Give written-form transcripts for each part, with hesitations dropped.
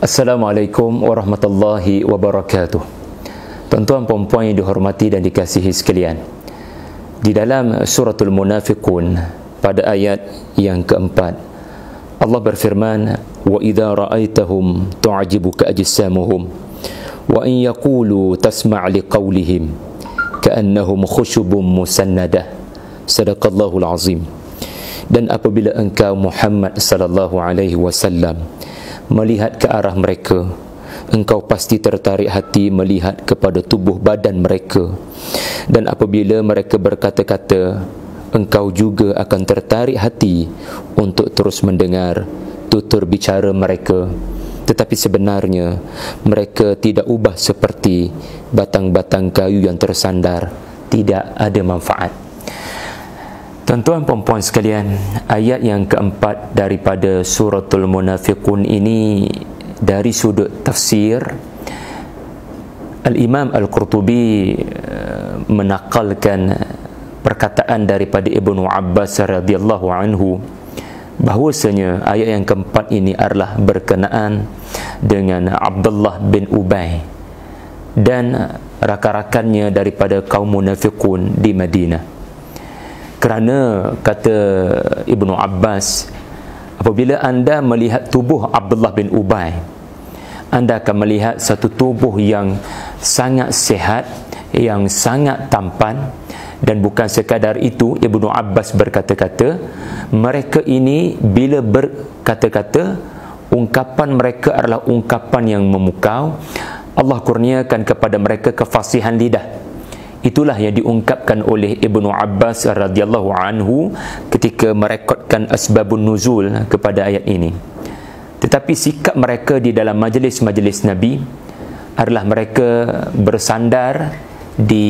Assalamualaikum warahmatullahi wabarakatuh. Tuan-tuan dan puan yang dihormati dan dikasihi sekalian, di dalam suratul munafiqun pada ayat yang keempat, Allah berfirman, wa idza ra'aitahum tu'jibuka ajsamuhum wa in yaqulu tasma' liqaulihim ka'annahum khushubun musannadah. Sadaqallahul azim. Dan apabila engkau Muhammad sallallahu alaihi wasallam melihat ke arah mereka, engkau pasti tertarik hati melihat kepada tubuh badan mereka. Dan apabila mereka berkata-kata, engkau juga akan tertarik hati untuk terus mendengar tutur bicara mereka. Tetapi sebenarnya mereka tidak ubah seperti batang-batang kayu yang tersandar, tidak ada manfaat. Tuan-tuan dan puan sekalian, ayat yang keempat daripada suratul munafiqun ini dari sudut tafsir, Al-Imam Al-Qurtubi menakalkan perkataan daripada Ibnu Abbas radhiyallahu anhu bahwasanya ayat yang keempat ini adalah berkenaan dengan Abdullah bin Ubay dan rakan-rakannya daripada kaum munafiqun di Madinah. Kerana kata Ibnu Abbas, apabila anda melihat tubuh Abdullah bin Ubay, anda akan melihat satu tubuh yang sangat sihat, yang sangat tampan. Dan bukan sekadar itu, Ibnu Abbas berkata-kata, mereka ini bila berkata-kata, ungkapan mereka adalah ungkapan yang memukau. Allah kurniakan kepada mereka kefasihan lidah. Itulah yang diungkapkan oleh Ibnu Abbas radhiyallahu anhu ketika merekodkan asbabun nuzul kepada ayat ini. Tetapi sikap mereka di dalam majlis-majlis Nabi adalah mereka bersandar di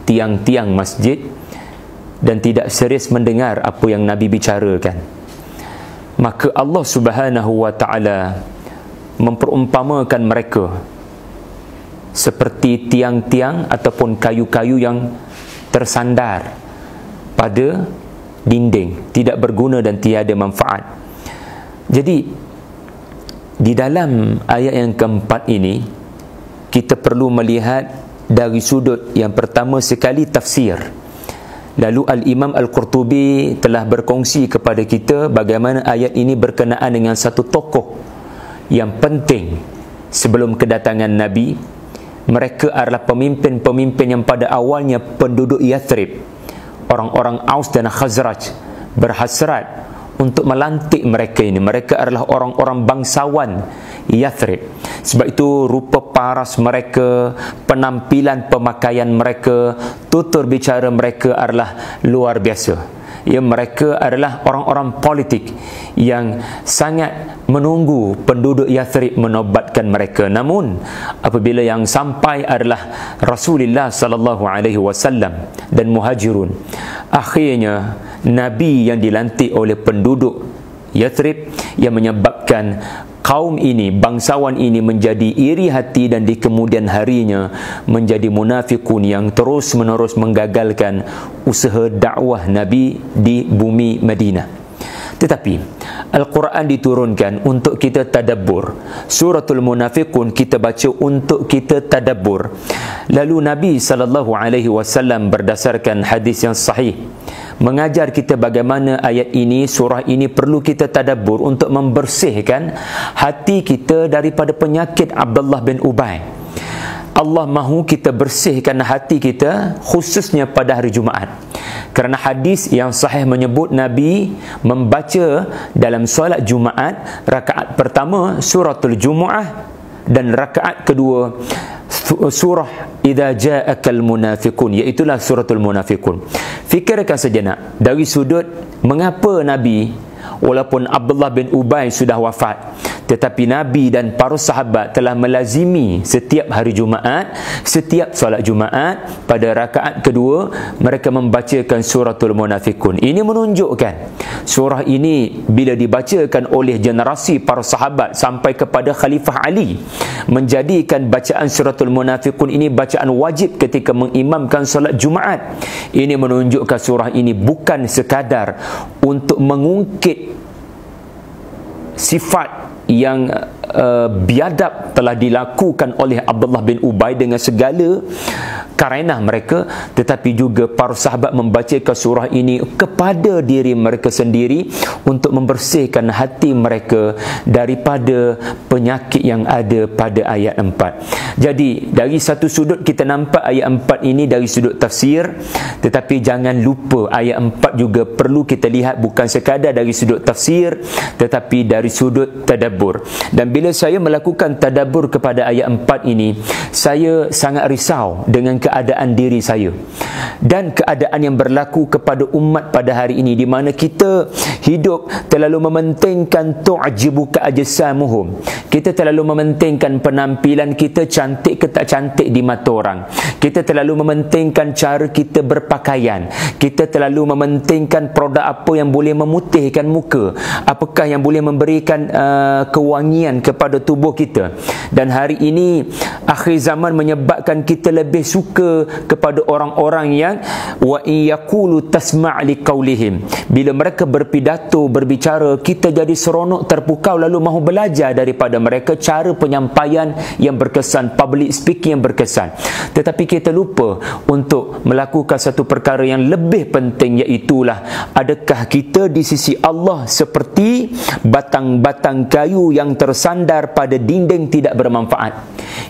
tiang-tiang masjid dan tidak serius mendengar apa yang Nabi bicarakan. Maka Allah Subhanahu wa taala memperumpamakan mereka seperti tiang-tiang ataupun kayu-kayu yang tersandar pada dinding, tidak berguna dan tiada manfaat. Jadi di dalam ayat yang keempat ini kita perlu melihat dari sudut yang pertama sekali tafsir. Lalu Al-Imam Al-Qurtubi telah berkongsi kepada kita bagaimana ayat ini berkenaan dengan satu tokoh yang penting sebelum kedatangan Nabi. Mereka adalah pemimpin-pemimpin yang pada awalnya penduduk Yathrib. Orang-orang Aus dan Khazraj berhasrat untuk melantik mereka ini. Mereka adalah orang-orang bangsawan Yathrib. Sebab itu rupa paras mereka, penampilan pemakaian mereka, tutur bicara mereka adalah luar biasa. Ya, mereka adalah orang-orang politik yang sangat menunggu penduduk Yathrib menobatkan mereka. Namun apabila yang sampai adalah Rasulullah sallallahu alaihi wasallam dan Muhajirun, akhirnya Nabi yang dilantik oleh penduduk Yathrib yang menyebabkan kaum ini, bangsawan ini menjadi iri hati dan di kemudian harinya menjadi munafikun yang terus menerus menggagalkan usaha dakwah Nabi di bumi Madinah. Tetapi Al-Quran diturunkan untuk kita tadabbur. Suratul Munafiqun kita baca untuk kita tadabbur. Lalu Nabi SAW berdasarkan hadis yang sahih mengajar kita bagaimana ayat ini, surah ini perlu kita tadabbur untuk membersihkan hati kita daripada penyakit Abdullah bin Ubay. Allah mahu kita bersihkan hati kita khususnya pada hari Jumaat. Kerana hadis yang sahih menyebut Nabi membaca dalam solat Jumaat rakaat pertama suratul Jumu'ah dan rakaat kedua surah idza ja'akal munafiqun, iaitulah suratul munafiqun. Fikirkan sejenak dari sudut mengapa Nabi, walaupun Abdullah bin Ubay sudah wafat, tetapi Nabi dan para sahabat telah melazimi setiap hari Jumaat, setiap solat Jumaat pada rakaat kedua mereka membacakan suratul munafiqun. Ini menunjukkan surah ini bila dibacakan oleh generasi para sahabat sampai kepada Khalifah Ali, menjadikan bacaan suratul munafiqun ini bacaan wajib ketika mengimamkan solat Jumaat. Ini menunjukkan surah ini bukan sekadar untuk mengungkit sifat yang biadab telah dilakukan oleh Abdullah bin Ubay dengan segala karainah mereka, tetapi juga para sahabat membacakan surah ini kepada diri mereka sendiri untuk membersihkan hati mereka daripada penyakit yang ada pada ayat 4. Jadi dari satu sudut kita nampak ayat 4 ini dari sudut tafsir, tetapi jangan lupa ayat 4 juga perlu kita lihat bukan sekadar dari sudut tafsir, tetapi dari sudut tadabbur. Dan bila saya melakukan tadabbur kepada ayat 4 ini, saya sangat risau dengan keadaan diri saya dan keadaan yang berlaku kepada umat pada hari ini, di mana kita hidup terlalu mementingkan tu'jibuka ajsamuhum. Kita terlalu mementingkan penampilan kita cantik ke tak cantik di mata orang. Kita terlalu mementingkan cara kita berpakaian. Kita terlalu mementingkan produk apa yang boleh memutihkan muka, apakah yang boleh memberikan kewangian kepada tubuh kita. Dan hari ini akhir zaman menyebabkan kita lebih suka kepada orang-orang yang wa yaqulu tasma' liqaulihim. Bila mereka berpidato, berbicara, kita jadi seronok, terpukau, lalu mahu belajar daripada mereka cara penyampaian yang berkesan, public speaking yang berkesan. Tetapi kita lupa untuk melakukan satu perkara yang lebih penting, iaitulah adakah kita di sisi Allah seperti batang-batang kayu yang tersandar pada dinding tidak bermanfaat,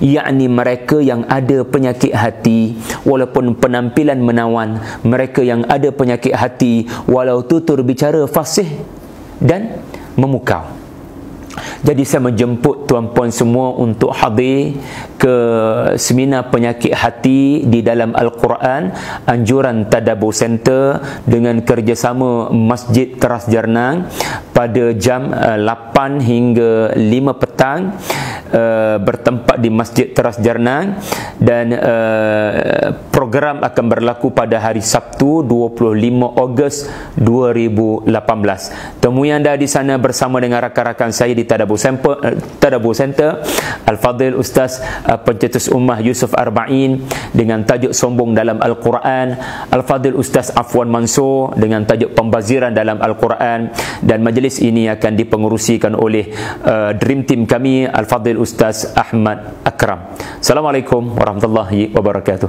yakni mereka yang ada penyakit hati walaupun penampilan menawan, mereka yang ada penyakit hati walau tutur bicara fasih dan memukau. Jadi saya menjemput tuan-puan semua untuk hadir ke seminar penyakit hati di dalam Al-Quran, anjuran Tadabbur Center dengan kerjasama Masjid Teras Jernang pada jam 8 hingga 5 petang, bertempat di Masjid Teras Jernang, dan program akan berlaku pada hari Sabtu 25 Ogos 2018. Temui anda di sana bersama dengan rakan-rakan saya di Tadabbur Center, Al-Fadhil Ustaz Pencetus Ummah Yusuf Arba'in dengan tajuk Sombong dalam Al-Quran, Al-Fadhil Ustaz Afwan Mansur dengan tajuk Pembaziran dalam Al-Quran, dan majlis ini akan dipengerusikan oleh Dream Team kami, Al-Fadhil Ustaz Ahmad Akram. Assalamualaikum warahmatullahi wabarakatuh.